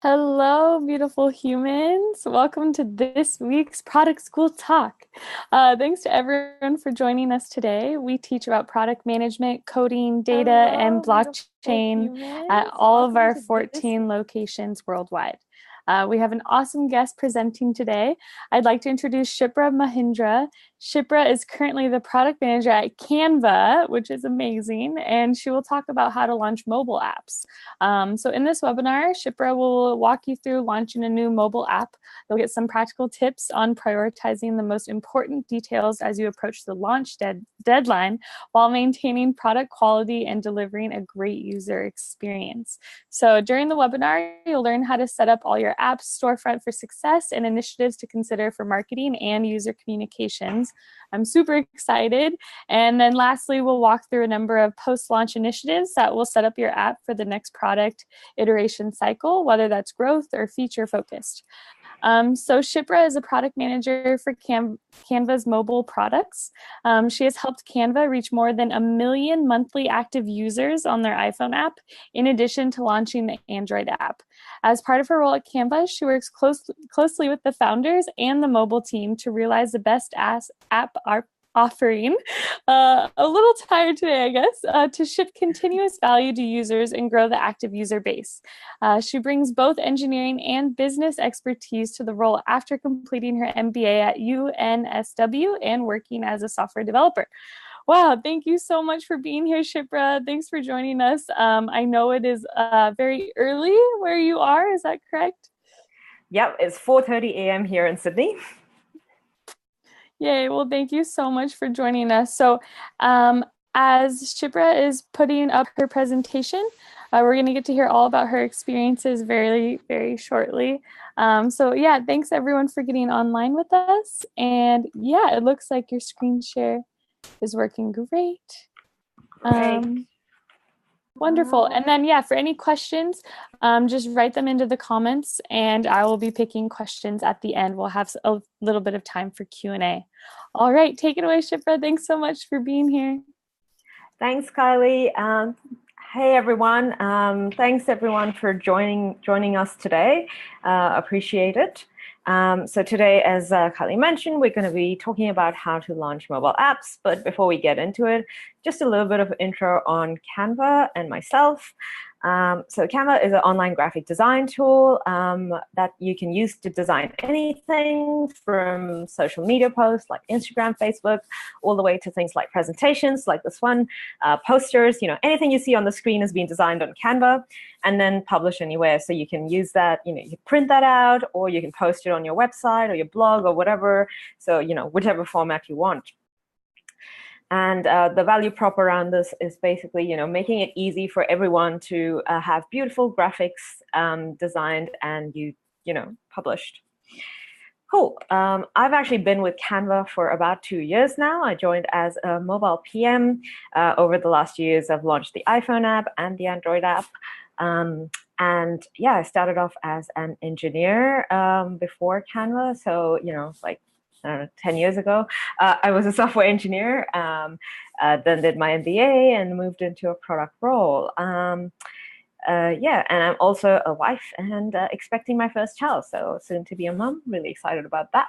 Hello, beautiful humans. Welcome to this week's Product School Talk. Thanks to everyone for joining us today. We teach about product management, coding, data, and Hello, beautiful blockchain at humans. all of Welcome our to this. 14 locations worldwide. We have an awesome guest presenting today. I'd like to introduce Shipra Mahindra. Shipra is currently the product manager at Canva, which is amazing, and she will talk about how to launch mobile apps. So in this webinar, Shipra will walk you through launching a new mobile app. You'll get some practical tips on prioritizing the most important details as you approach the launch deadline while maintaining product quality and delivering a great user experience. So during the webinar, you'll learn how to set up all your apps, storefront for success, and initiatives to consider for marketing and user communications. I'm super excited. And then lastly, we'll walk through a number of post-launch initiatives that will set up your app for the next product iteration cycle, whether that's growth or feature focused. So Shipra is a product manager for Canva's mobile products. She has helped Canva reach more than 1 million monthly active users on their iPhone app, in addition to launching the Android app. As part of her role at Canva, she works closely with the founders and the mobile team to realize the best app offering. A little tired today, I guess, to ship continuous value to users and grow the active user base. She brings both engineering and business expertise to the role after completing her MBA at UNSW and working as a software developer. Wow, thank you so much for being here, Shipra. Thanks for joining us. I know it is very early where you are. Is that correct? Yep, it's 4:30 a.m. here in Sydney. Yay. Well, thank you so much for joining us. So, as Shipra is putting up her presentation, we're going to get to hear all about her experiences very, very shortly. So, yeah, thanks everyone for getting online with us. And yeah, it looks like your screen share is working great. Great. Wonderful. And then, yeah, for any questions, just write them into the comments and I will be picking questions at the end. We'll have a little bit of time for Q&A. All right, take it away, Shipra. Thanks so much for being here. Thanks, Kylie. Hey, everyone. Thanks, everyone, for joining us today. Appreciate it. So today, as Kylie mentioned, we're going to be talking about how to launch mobile apps. But before we get into it, just a little bit of intro on Canva and myself. So Canva is an online graphic design tool that you can use to design anything from social media posts like Instagram, Facebook, all the way to things like presentations like this one, posters, anything you see on the screen is being designed on Canva and then published anywhere. So you can use that, you can print that out or you can post it on your website or your blog or whatever. So, whichever format you want. And the value prop around this is basically, making it easy for everyone to have beautiful graphics designed and published. Cool. I've actually been with Canva for about 2 years now. I joined as a mobile PM. Over the last years, I've launched the iPhone app and the Android app. And yeah, I started off as an engineer before Canva. So, like, I don't know, 10 years ago, I was a software engineer, then did my MBA and moved into a product role. Yeah, and I'm also a wife and expecting my first child, so soon to be a mom. Really excited about that.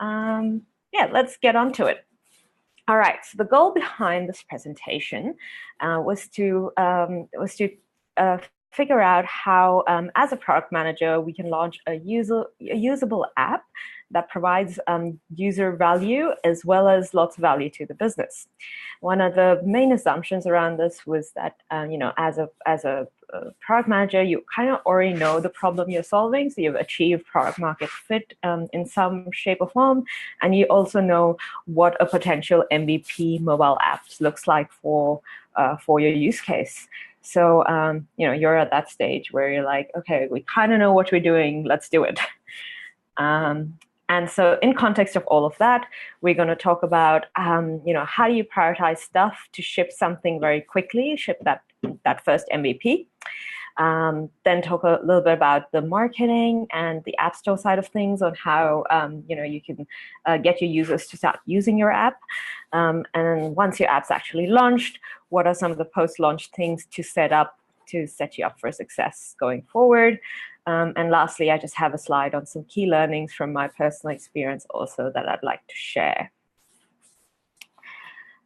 Yeah, let's get on to it. All right, so the goal behind this presentation was to figure out how, as a product manager, we can launch a usable app that provides user value as well as lots of value to the business. One of the main assumptions around this was that, as a product manager, you kind of already know the problem you're solving, so you've achieved product market fit in some shape or form, and you also know what a potential MVP mobile app looks like for your use case. So, you're at that stage where you're like, okay, we kind of know what we're doing, let's do it. And so in context of all of that, we're going to talk about, how do you prioritize stuff to ship something very quickly, ship that first MVP. Then talk a little bit about the marketing and the App Store side of things on how, you can get your users to start using your app. And then once your app's actually launched, what are some of the post-launch things to set up to set you up for success going forward. And lastly, I just have a slide on some key learnings from my personal experience also that I'd like to share.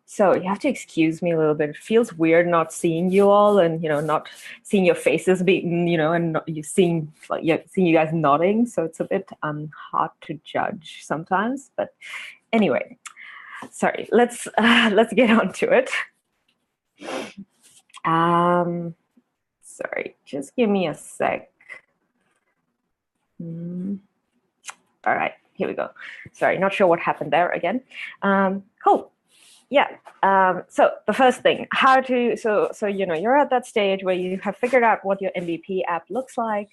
So you have to excuse me a little bit. It feels weird not seeing you all, and not seeing your faces being, and seeing you guys nodding. So it's a bit hard to judge sometimes. But anyway, sorry. Let's get on to it. Sorry, just give me a sec. All right, here we go. Sorry, not sure what happened there again. Cool. Yeah. So the first thing, you're at that stage where you have figured out what your MVP app looks like,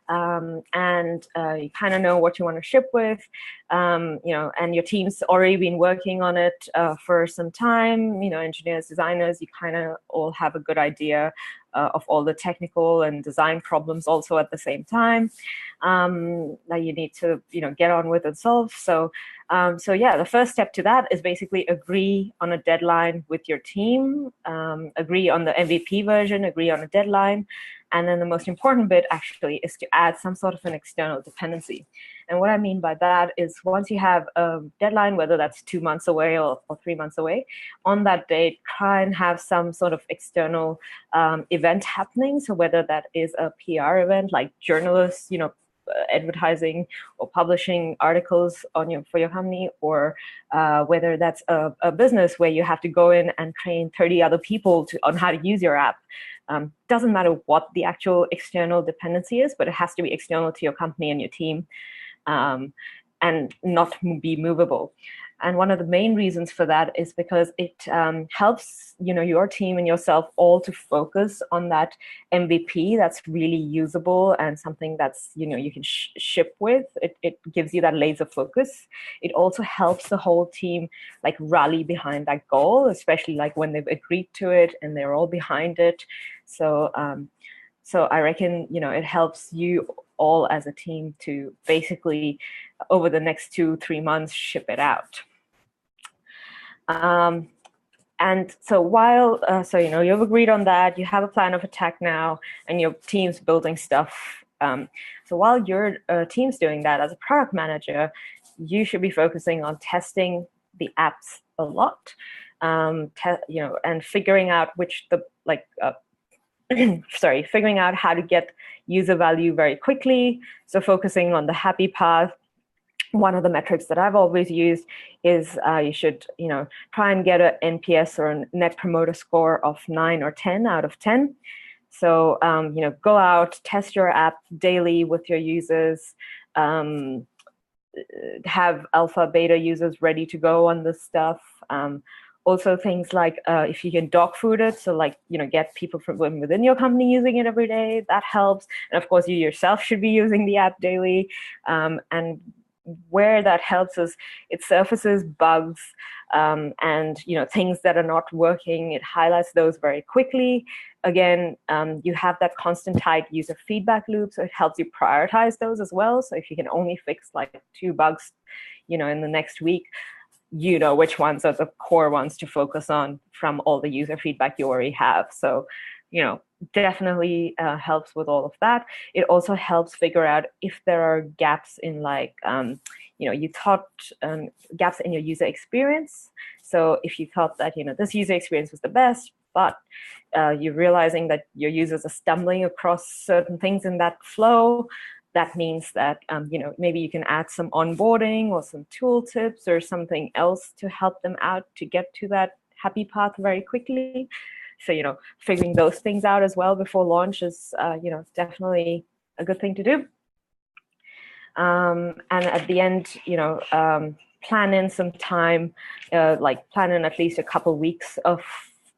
and you kind of know what you want to ship with, and your team's already been working on it for some time. Engineers, designers, you kind of all have a good idea of all the technical and design problems also at the same time that you need to get on with and solve. So the first step to that is basically agree on a deadline with your team, agree on the MVP version, agree on a deadline. And then the most important bit actually is to add some sort of an external dependency. And what I mean by that is once you have a deadline, whether that's 2 months away or 3 months away, on that date, try and have some sort of external event happening. So whether that is a PR event, like journalists, advertising or publishing articles for your company, or whether that's a business where you have to go in and train 30 other people on how to use your app. Doesn't matter what the actual external dependency is, but it has to be external to your company and your team, and not be movable. And one of the main reasons for that is because it helps your team and yourself all to focus on that MVP that's really usable and something that's you can ship with. It gives you that laser focus. It also helps the whole team rally behind that goal, especially when they've agreed to it and they're all behind it. So I reckon it helps you all as a team to basically over the next 2-3 months ship it out. And so while you've agreed on that, you have a plan of attack now, and your team's building stuff. So while your team's doing that, as a product manager, you should be focusing on testing the apps a lot, and figuring out figuring out how to get user value very quickly. So focusing on the happy path. One of the metrics that I've always used is you should try and get an NPS or a Net Promoter Score of 9 or 10 out of 10. So go out, test your app daily with your users, have alpha, beta users ready to go on this stuff. Also things like if you can dog food it, so get people from within your company using it every day, that helps. And of course you yourself should be using the app daily. And where that helps is it surfaces bugs and things that are not working. It highlights those very quickly. Again, you have that constant tight user feedback loop, so it helps you prioritize those as well. So if you can only fix 2 bugs in the next week, which ones are the core ones to focus on from all the user feedback you already have. So definitely helps with all of that. It also helps figure out if there are gaps in you thought gaps in your user experience. So if you thought that this user experience was the best, but you're realizing that your users are stumbling across certain things in that flow, that means that maybe you can add some onboarding or some tool tips or something else to help them out to get to that happy path very quickly. So figuring those things out as well before launch is definitely a good thing to do. And at the end, plan in some time, plan in at least a couple weeks of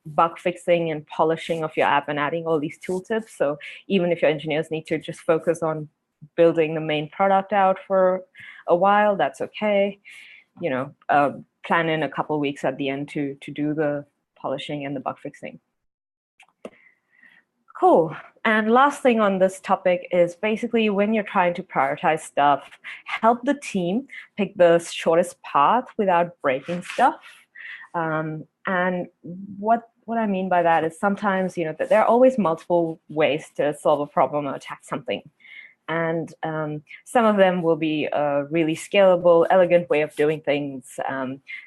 bug fixing and polishing of your app and adding all these tooltips. So even if your engineers need to just focus on building the main product out for a while, that's okay. Plan in a couple weeks at the end to do the polishing and the bug fixing. Cool. And last thing on this topic is basically when you're trying to prioritize stuff, help the team pick the shortest path without breaking stuff. And what I mean by that is sometimes, that there are always multiple ways to solve a problem or attack something. And some of them will be a really scalable, elegant way of doing things.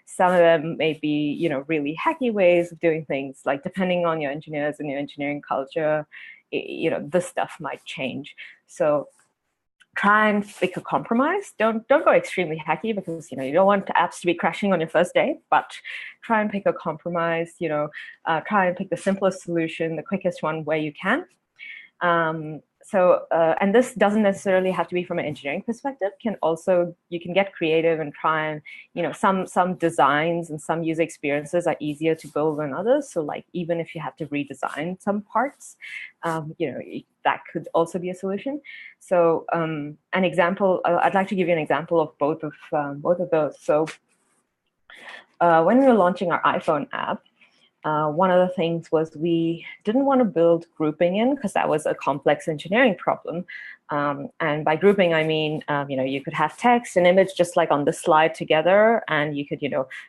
Some of them may be, really hacky ways of doing things, like depending on your engineers and your engineering culture, this stuff might change. So try and pick a compromise. Don't go extremely hacky, because you don't want apps to be crashing on your first day, but try and pick a compromise. Try and pick the simplest solution, the quickest one where you can. And this doesn't necessarily have to be from an engineering perspective. You can get creative and try and, some designs and some user experiences are easier to build than others. So like, even if you have to redesign some parts, that could also be a solution. So an example, I'd like to give you an example of both of those. So when we were launching our iPhone app, one of the things was we didn't want to build grouping in, because that was a complex engineering problem. And by grouping, I mean, you could have text and image just like on the slide together, and you could,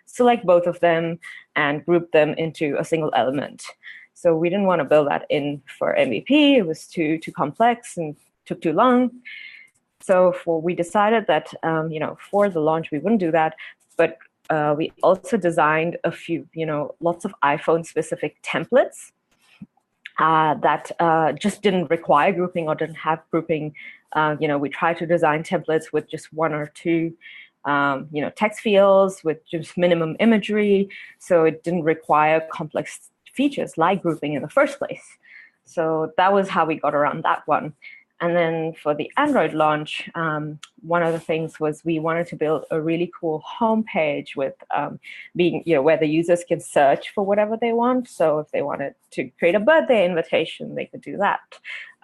select both of them and group them into a single element. So we didn't want to build that in for MVP. It was too complex and took too long. So we decided that, for the launch, we wouldn't do that, but we also designed a few, lots of iPhone-specific templates that just didn't require grouping or didn't have grouping. We tried to design templates with just one or two, text fields with just minimum imagery, so it didn't require complex features like grouping in the first place. So that was how we got around that one. And then for the Android launch, one of the things was we wanted to build a really cool homepage with where the users can search for whatever they want. So if they wanted to create a birthday invitation, they could do that.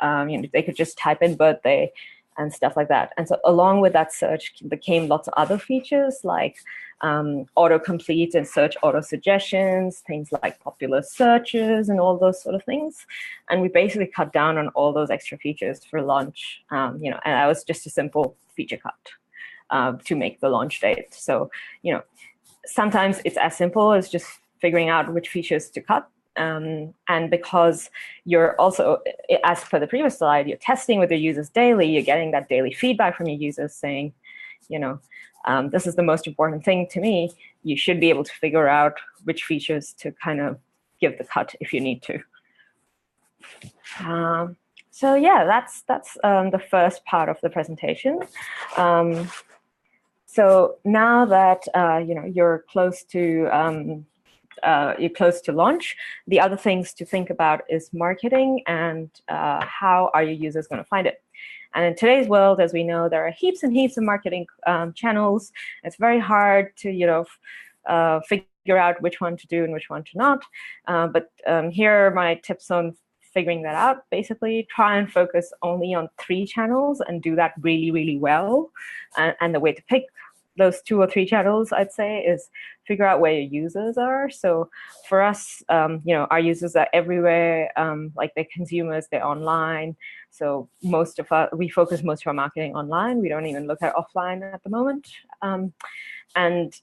They could just type in birthday and stuff like that. And so along with that search came lots of other features like autocomplete and search auto suggestions, things like popular searches and all those sort of things. And we basically cut down on all those extra features for launch, and that was just a simple feature cut to make the launch date. So, sometimes it's as simple as just figuring out which features to cut. And because you're also, as per the previous slide, you're testing with your users daily, you're getting that daily feedback from your users saying, this is the most important thing to me. You should be able to figure out which features to kind of give the cut if you need to. So yeah, that's the first part of the presentation. So now that you're close to launch, the other things to think about is marketing and how are your users going to find it. And in today's world, as we know, there are heaps and heaps of marketing channels. It's very hard to figure out which one to do and which one to not. But here are my tips on figuring that out. Basically, try and focus only on 3 channels and do that really, really well. And the way to pick those 2 or 3 channels, I'd say, is figure out where your users are. So for us, our users are everywhere. Like they're consumers, they're online. So we focus most of our marketing online. We don't even look at offline at the moment. And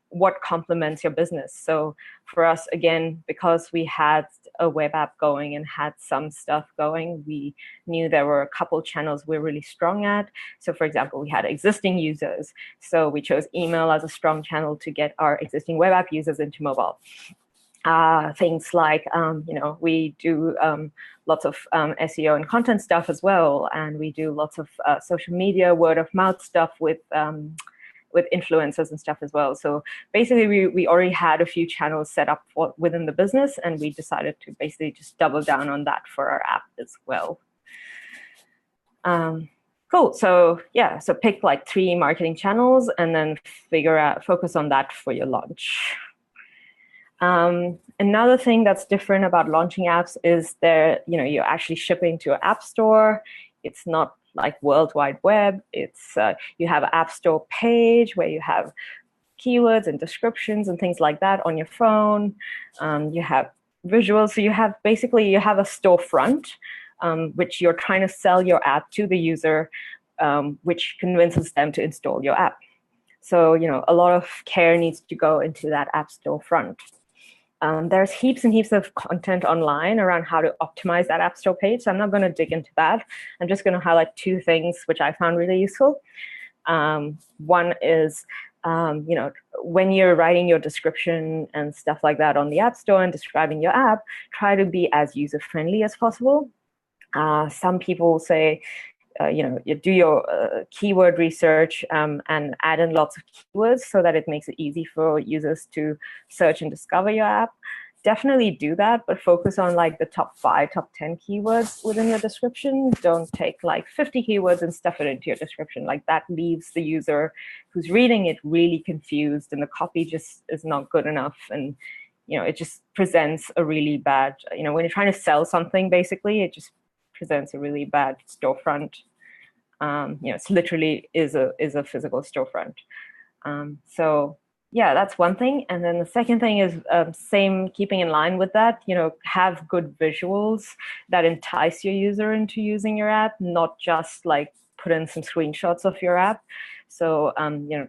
what complements your business. So for us, again, because we had a web app going and had some stuff going, we knew there were a couple channels we're really strong at. So for example, we had existing users. So we chose email as a strong channel to get our existing web app users into mobile. Things like, we do lots of SEO and content stuff as well. And we do lots of social media, word of mouth stuff with influencers and stuff as well. So basically, we already had a few channels set up within the business, and we decided to basically just double down on that for our app as well. Cool. So yeah, so pick like 3 marketing channels and then focus on that for your launch. Another thing that's different about launching apps is you're actually shipping to an app store. It's not like World Wide Web. It's you have an app store page where you have keywords and descriptions and things like that on your phone. You have visuals. So you have a storefront, which you're trying to sell your app to the user, which convinces them to install your app. So, a lot of care needs to go into that App Store front. There's heaps and heaps of content online around how to optimize that App Store page. So I'm not going to dig into that. I'm just going to highlight two things which I found really useful. One is, when you're writing your description and stuff like that on the App Store and describing your app, try to be as user-friendly as possible. Some people say, you do your keyword research and add in lots of keywords so that it makes it easy for users to search and discover your app. Definitely do that, but focus on like the top 5, top 10 keywords within your description. Don't take like 50 keywords and stuff it into your description. Like that leaves the user who's reading it really confused, and the copy just is not good enough. And it just presents a really bad, when you're trying to sell something, basically, it just presents a really bad storefront. It's literally is a physical storefront. So yeah, that's one thing. And then the second thing is keeping in line with that, have good visuals that entice your user into using your app, not just like put in some screenshots of your app. So,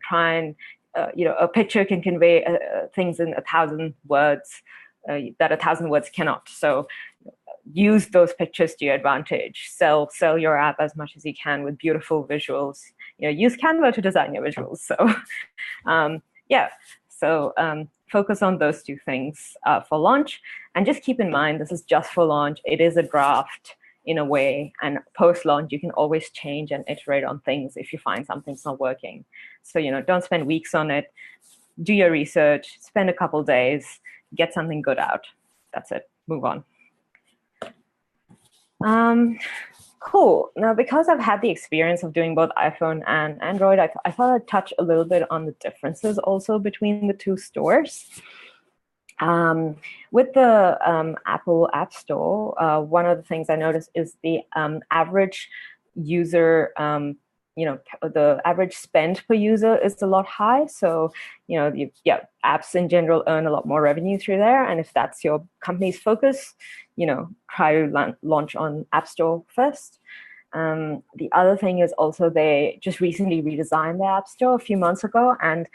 try and, a picture can convey things in 1,000 words that 1,000 words cannot. So use those pictures to your advantage. Sell your app as much as you can with beautiful visuals. Use Canva to design your visuals. So, focus on those two things for launch, and just keep in mind this is just for launch. It is a draft in a way, and post-launch you can always change and iterate on things if you find something's not working. So don't spend weeks on it. Do your research. Spend a couple days. Get something good out. That's it. Move on. Cool. Now, because I've had the experience of doing both iPhone and Android, I thought I'd touch a little bit on the differences also between the two stores. With the Apple App Store, one of the things I noticed is the average user, the average spend per user is a lot high. So, apps in general earn a lot more revenue through there. And if that's your company's focus, try to launch on App Store first. The other thing is also they just recently redesigned the App Store a few months ago, and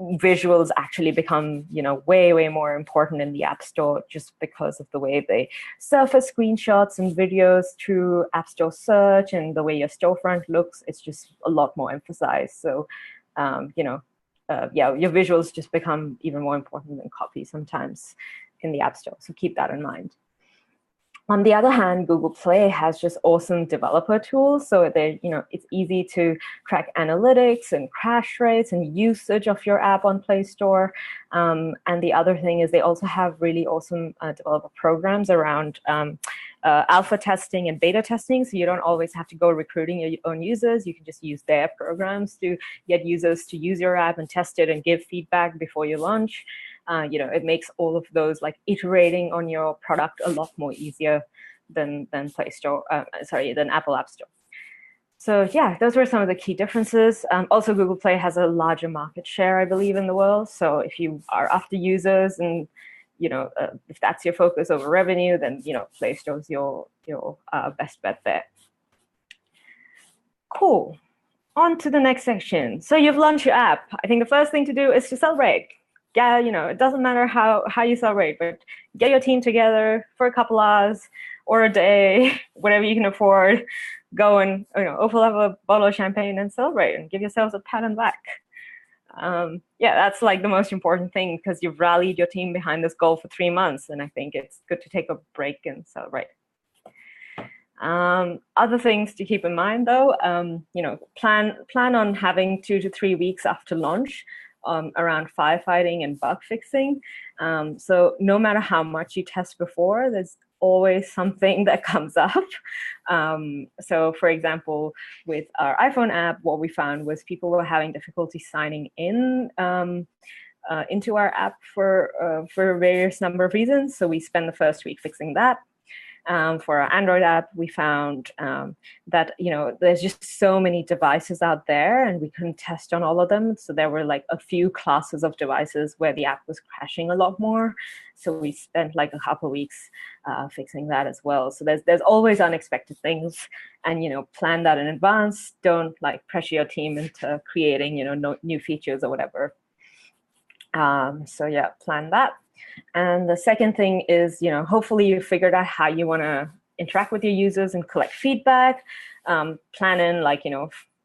visuals actually become, way more important in the App Store just because of the way they surface screenshots and videos through App Store search, and the way your storefront looks. It's just a lot more emphasized. So, your visuals just become even more important than copy sometimes in the App Store. So keep that in mind. On the other hand, Google Play has just awesome developer tools. So it's easy to track analytics and crash rates and usage of your app on Play Store. And the other thing is they also have really awesome developer programs around alpha testing and beta testing. So you don't always have to go recruiting your own users. You can just use their programs to get users to use your app and test it and give feedback before you launch. It makes all of those like iterating on your product a lot more easier than Play Store, than Apple App Store. So yeah, those were some of the key differences. Also, Google Play has a larger market share, I believe, in the world. So if you are after users and if that's your focus over revenue, then Play Store is your best bet there. Cool. On to the next section. So you've launched your app. I think the first thing to do is to celebrate. Yeah, it doesn't matter how you celebrate, but get your team together for a couple hours or a day, whatever you can afford. Go and open up a bottle of champagne and celebrate and give yourselves a pat on the back. That's like the most important thing, because you've rallied your team behind this goal for 3 months, and I think it's good to take a break and celebrate. Other things to keep in mind, though, plan on having 2 to 3 weeks after launch around firefighting and bug fixing. So no matter how much you test before, there's always something that comes up. So for example, with our iPhone app, what we found was people were having difficulty signing in into our app for various number of reasons. So we spent the first week fixing that. For our Android app, we found that there's just so many devices out there, and we couldn't test on all of them. So there were like a few classes of devices where the app was crashing a lot more. So we spent like a couple of weeks fixing that as well. So there's always unexpected things, and plan that in advance. Don't like pressure your team into creating new features or whatever. So yeah, plan that. And the second thing is, hopefully you figured out how you want to interact with your users and collect feedback. Plan in like,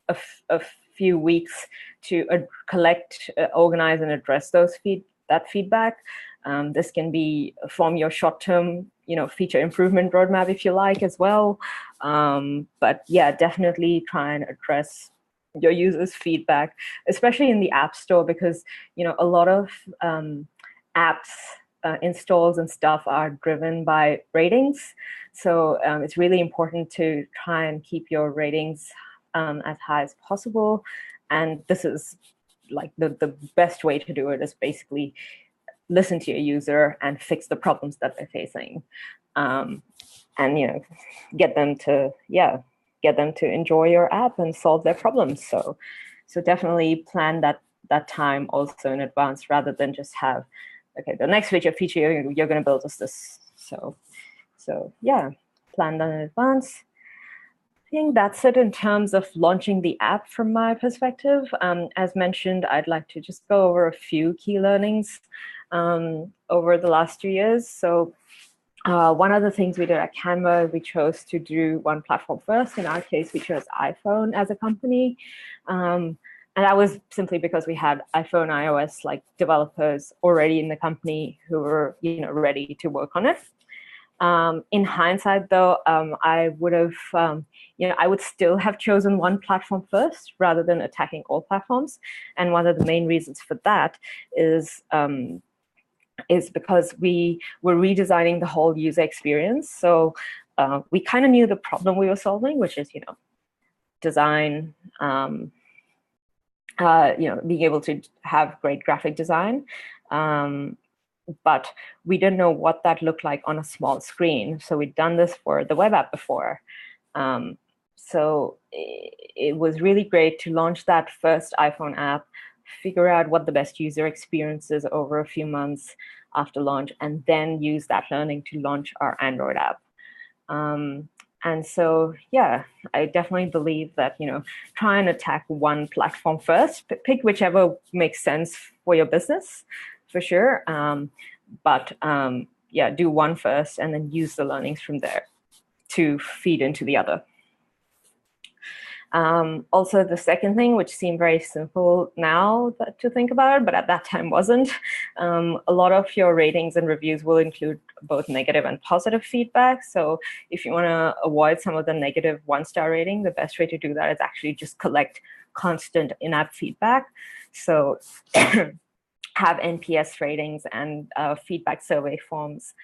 a few weeks to collect, organize, and address that feedback. This can be from your short-term, feature improvement roadmap if you like as well. But yeah, definitely try and address your users' feedback, especially in the App Store, because a lot of apps installs and stuff are driven by ratings. So it's really important to try and keep your ratings as high as possible. And this is like the best way to do it is basically listen to your user and fix the problems that they're facing, and get them to enjoy your app and solve their problems. So definitely plan that time also in advance, rather than just have, okay, the next feature you're going to build is this. So yeah, plan that in advance. I think that's it in terms of launching the app from my perspective. As mentioned, I'd like to just go over a few key learnings over the last 2 years. So one of the things we did at Canva, we chose to do one platform first. In our case, we chose iPhone as a company. And that was simply because we had iPhone, iOS like developers already in the company who were ready to work on it. In hindsight, though, I would have, I would still have chosen one platform first rather than attacking all platforms. And one of the main reasons for that is because we were redesigning the whole user experience. So we kind of knew the problem we were solving, which is, design, being able to have great graphic design. But we didn't know what that looked like on a small screen. So we'd done this for the web app before. So it was really great to launch that first iPhone app, figure out what the best user experience is over a few months after launch, and then use that learning to launch our Android app. And so, yeah, I definitely believe that, try and attack one platform first, pick whichever makes sense for your business, for sure. But yeah, do one first and then use the learnings from there to feed into the other. Also, the second thing, which seemed very simple now to think about, but at that time wasn't, a lot of your ratings and reviews will include both negative and positive feedback. So if you want to avoid some of the negative 1-star rating, the best way to do that is actually just collect constant in-app feedback. So have NPS ratings and feedback survey forms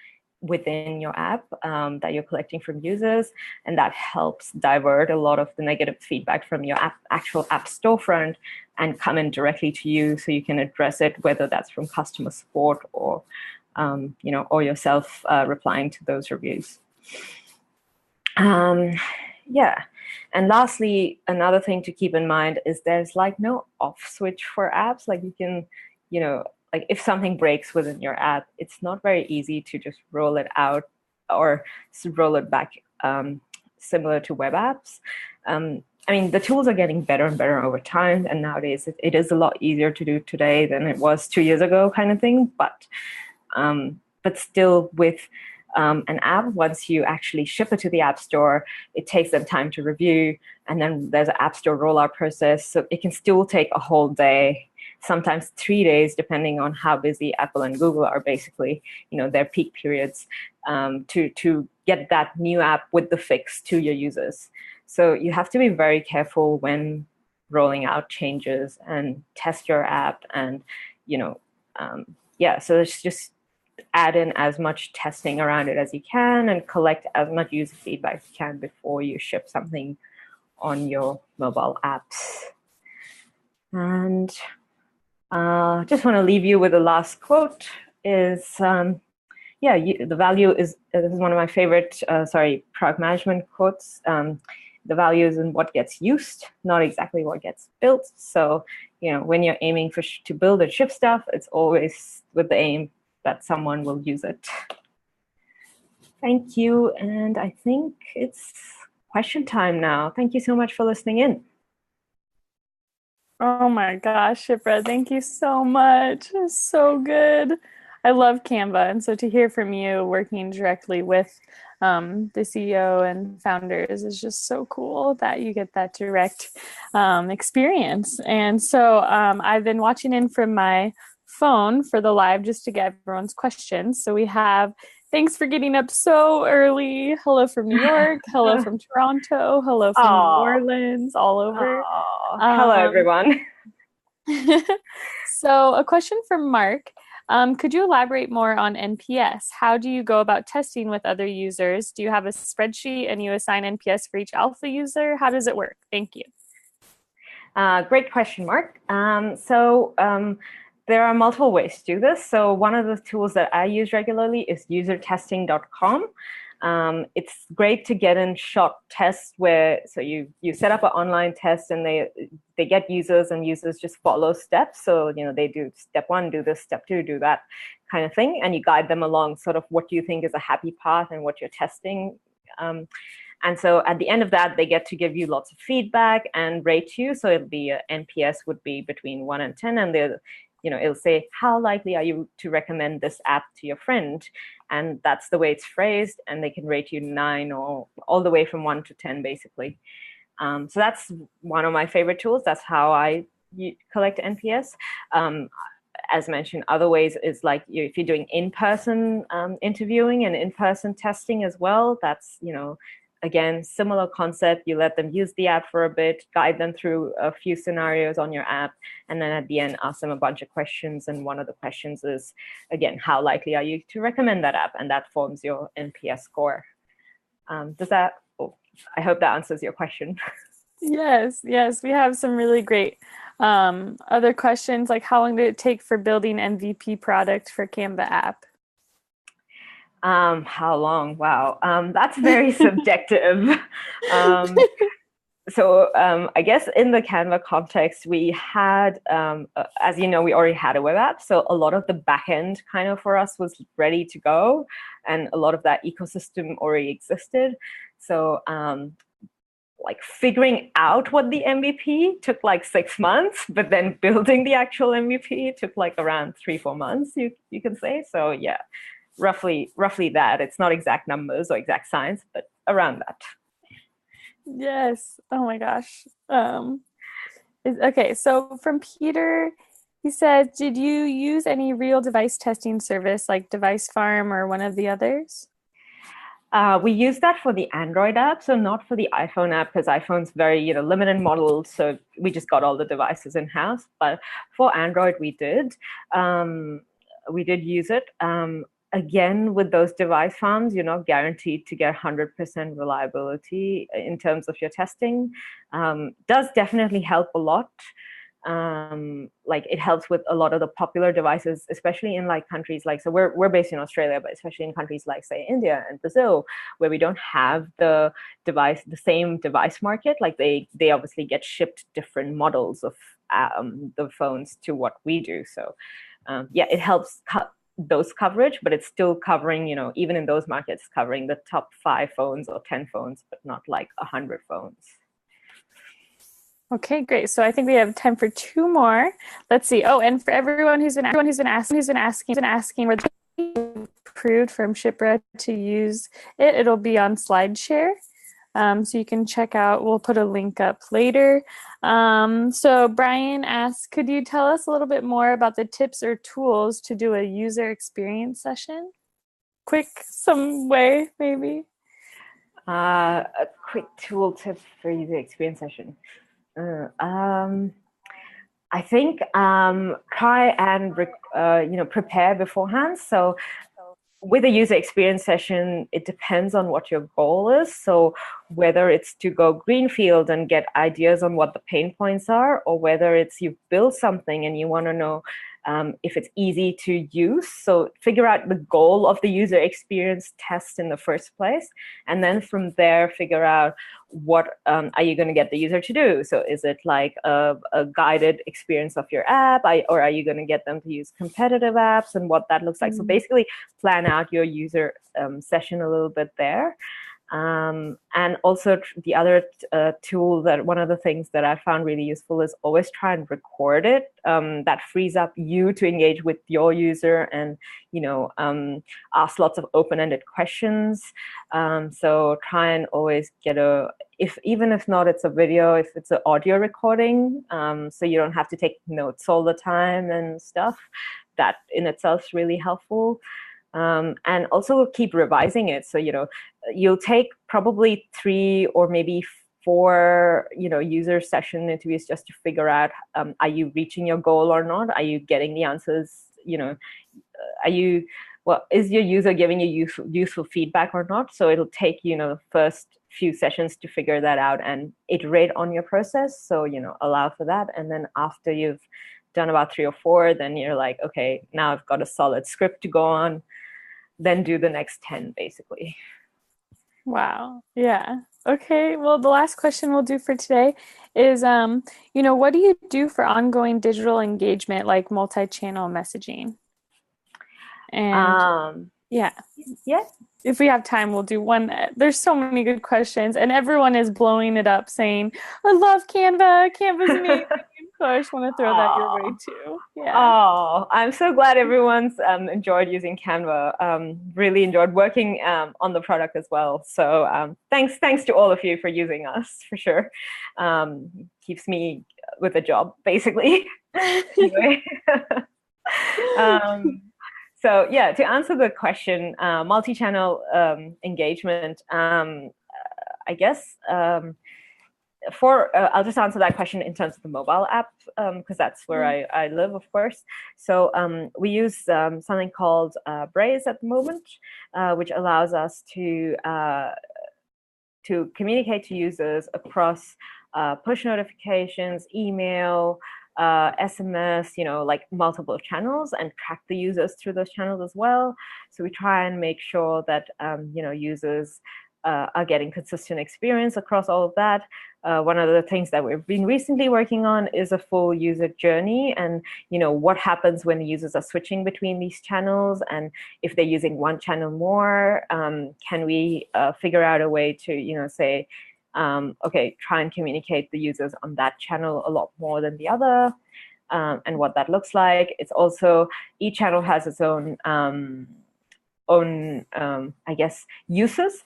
within your app that you're collecting from users, and that helps divert a lot of the negative feedback from your actual app storefront and come in directly to you, so you can address it, whether that's from customer support or or yourself replying to those reviews. Yeah, and lastly, another thing to keep in mind is there's like no off switch for apps. Like you can, like if something breaks within your app, it's not very easy to just roll it out or roll it back, similar to web apps. I mean, the tools are getting better and better over time, and nowadays it is a lot easier to do today than it was 2 years ago, kind of thing. But still, with an app, once you actually ship it to the App Store, it takes them time to review, and then there's an App Store rollout process, so it can still take a whole day, sometimes 3 days, depending on how busy Apple and Google are, basically, their peak periods, to get that new app with the fix to your users. So you have to be very careful when rolling out changes and test your app, and so it's just add in as much testing around it as you can and collect as much user feedback as you can before you ship something on your mobile apps. And just want to leave you with a last quote is, yeah, the value is, this is one of my favorite, product management quotes. The value is in what gets used, not exactly what gets built. So, when you're aiming to build and ship stuff, it's always with the aim that someone will use it. Thank you. And I think it's question time now. Thank you so much for listening in. Oh my gosh, Shipra, thank you so much. It's so good. I love Canva. And so to hear from you working directly with the CEO and founders is just so cool that you get that direct experience. And so I've been watching in from my phone for the live just to get everyone's questions. So we have thanks for getting up so early. Hello from New York. Hello from Toronto. Hello from New Orleans, all over. Hello, everyone. So a question from Mark. Could you elaborate more on NPS? How do you go about testing with other users? Do you have a spreadsheet and you assign NPS for each alpha user? How does it work? Thank you. Great question, Mark. There are multiple ways to do this. So one of the tools that I use regularly is usertesting.com. It's great to get in short tests where you set up an online test and they get users and users just follow steps. So they do step 1, do this, step 2, do that kind of thing, and you guide them along sort of what you think is a happy path and what you're testing. And so at the end of that, they get to give you lots of feedback and rate you. So it'll be NPS would be between 1 and 10, and it'll say, how likely are you to recommend this app to your friend? And that's the way it's phrased, and they can rate you 9 or all the way from 1 to 10, basically. So that's one of my favorite tools. That's how I collect NPS. As mentioned, other ways is like if you're doing in-person interviewing and in-person testing as well, that's, again, similar concept. You let them use the app for a bit, guide them through a few scenarios on your app, and then at the end, ask them a bunch of questions. And one of the questions is, again, how likely are you to recommend that app? And that forms your NPS score. I hope that answers your question. Yes. We have some really great other questions, like how long did it take for building MVP product for Canva app? How long? Wow. That's very subjective. I guess in the Canva context, we had, as you know, we already had a web app. So a lot of the backend kind of for us was ready to go. And a lot of that ecosystem already existed. So figuring out what the MVP took 6 months, but then building the actual MVP took around 3-4 months, you can say. So yeah. Roughly that. It's not exact numbers or exact science, but around that. Yes. Oh my gosh. Okay. So from Peter, he said, did you use any real device testing service like Device Farm or one of the others? We use that for the Android app, so not for the iPhone app, because iPhone's very limited model. So we just got all the devices in house. But for Android, we did use it. Again, with those device farms, you're not guaranteed to get 100% reliability in terms of your testing. Does definitely help a lot. It helps with a lot of the popular devices, especially in countries so we're based in Australia, but especially in countries like say India and Brazil, where we don't have the same device market. They obviously get shipped different models of the phones to what we do. So it helps cut those coverage, but it's still covering, even in those markets, covering the top 5 phones or 10 phones, but not 100 phones. Okay, great. So I think we have time for 2 more. Let's see. Oh, and for everyone who's been asking whether approved from Shipra to use it, it'll be on SlideShare. So you can check out, we'll put a link up later. So Brian asks, could you tell us a little bit more about the tips or tools to do a user experience session? Some way, maybe? A quick tool tip for user experience session. I think try and prepare beforehand. So with a user experience session, it depends on what your goal is. So whether it's to go greenfield and get ideas on what the pain points are, or whether it's you've built something and you want to know if it's easy to use. So figure out the goal of the user experience test in the first place. And then from there, figure out what are you going to get the user to do. So is it like a guided experience of your app, or are you going to get them to use competitive apps, and what that looks like? So basically plan out your user session a little bit there. And also the other tool, that one of the things that I found really useful is always try and record it. That frees up you to engage with your user and, ask lots of open-ended questions. So try and always get even if not it's a video, if it's an audio recording, so you don't have to take notes all the time and stuff. That in itself is really helpful. And also keep revising it. So, you'll take probably 3 or maybe 4, user session interviews just to figure out, are you reaching your goal or not? Are you getting the answers? Is your user giving you useful feedback or not? So it'll take, the first few sessions to figure that out and iterate on your process. So, allow for that. And then after you've done about 3 or 4, then you're like, okay, now I've got a solid script to go on. Then do the next 10, basically. Wow. Yeah. Okay. Well, the last question we'll do for today is, what do you do for ongoing digital engagement, like multi-channel messaging? And yeah. If we have time, we'll do one. There's so many good questions, and everyone is blowing it up saying, I love Canva. Canva's amazing. So I just want to throw that your way too. Yeah. Oh, I'm so glad everyone's enjoyed using Canva. Really enjoyed working on the product as well. So thanks to all of you for using us, for sure. Keeps me with a job, basically. Anyway. So yeah, to answer the question, multi-channel engagement, I guess I'll just answer that question in terms of the mobile app, because that's where I live, of course. So we use something called Braze at the moment, which allows us to communicate to users across push notifications, email, SMS, like multiple channels, and track the users through those channels as well. So we try and make sure that users are getting consistent experience across all of that. One of the things that we've been recently working on is a full user journey, and what happens when the users are switching between these channels, and if they're using one channel more, can we figure out a way to say, okay, try and communicate the users on that channel a lot more than the other, and what that looks like. It's also, each channel has its own I guess, uses.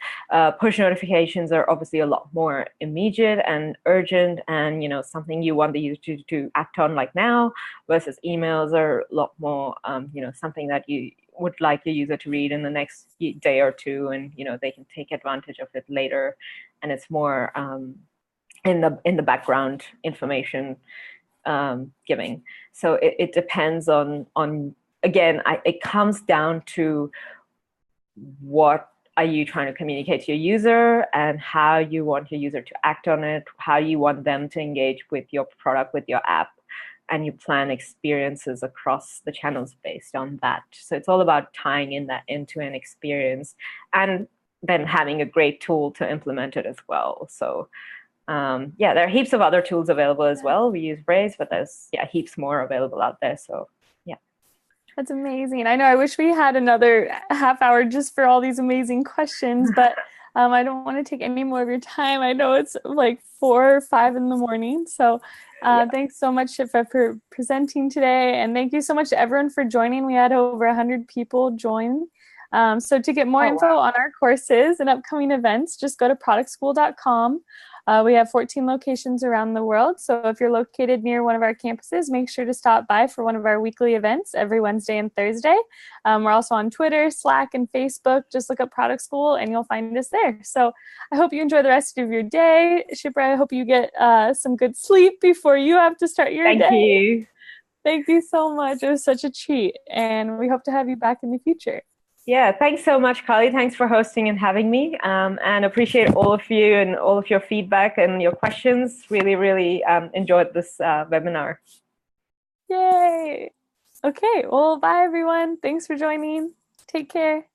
Push notifications are obviously a lot more immediate and urgent, and something you want the user to act on like now, versus emails are a lot more something that you would like your user to read in the next day or two, and they can take advantage of it later, and it's more in the background information giving. So it depends on again, it comes down to what are you trying to communicate to your user, and how you want your user to act on it, how you want them to engage with your product, with your app, and you plan experiences across the channels based on that. So it's all about tying in that end-to-end experience, and then having a great tool to implement it as well. So there are heaps of other tools available as well. We use Braze, but there's heaps more available out there. So that's amazing. I know, I wish we had another half hour just for all these amazing questions, but I don't want to take any more of your time. I know it's like 4 or 5 in the morning. So thanks so much, Shipra, for presenting today. And thank you so much to everyone for joining. We had over 100 people join. So to get more info on our courses and upcoming events, just go to productschool.com. We have 14 locations around the world. So if you're located near one of our campuses, make sure to stop by for one of our weekly events every Wednesday and Thursday. We're also on Twitter, Slack, and Facebook. Just look up Product School and you'll find us there. So I hope you enjoy the rest of your day. Shipra, I hope you get some good sleep before you have to start your day. Thank you. Thank you so much. It was such a treat. And we hope to have you back in the future. Yeah, thanks so much, Kali. Thanks for hosting and having me, and appreciate all of you and all of your feedback and your questions. Really, really enjoyed this webinar. Yay! Okay, well, bye everyone. Thanks for joining. Take care.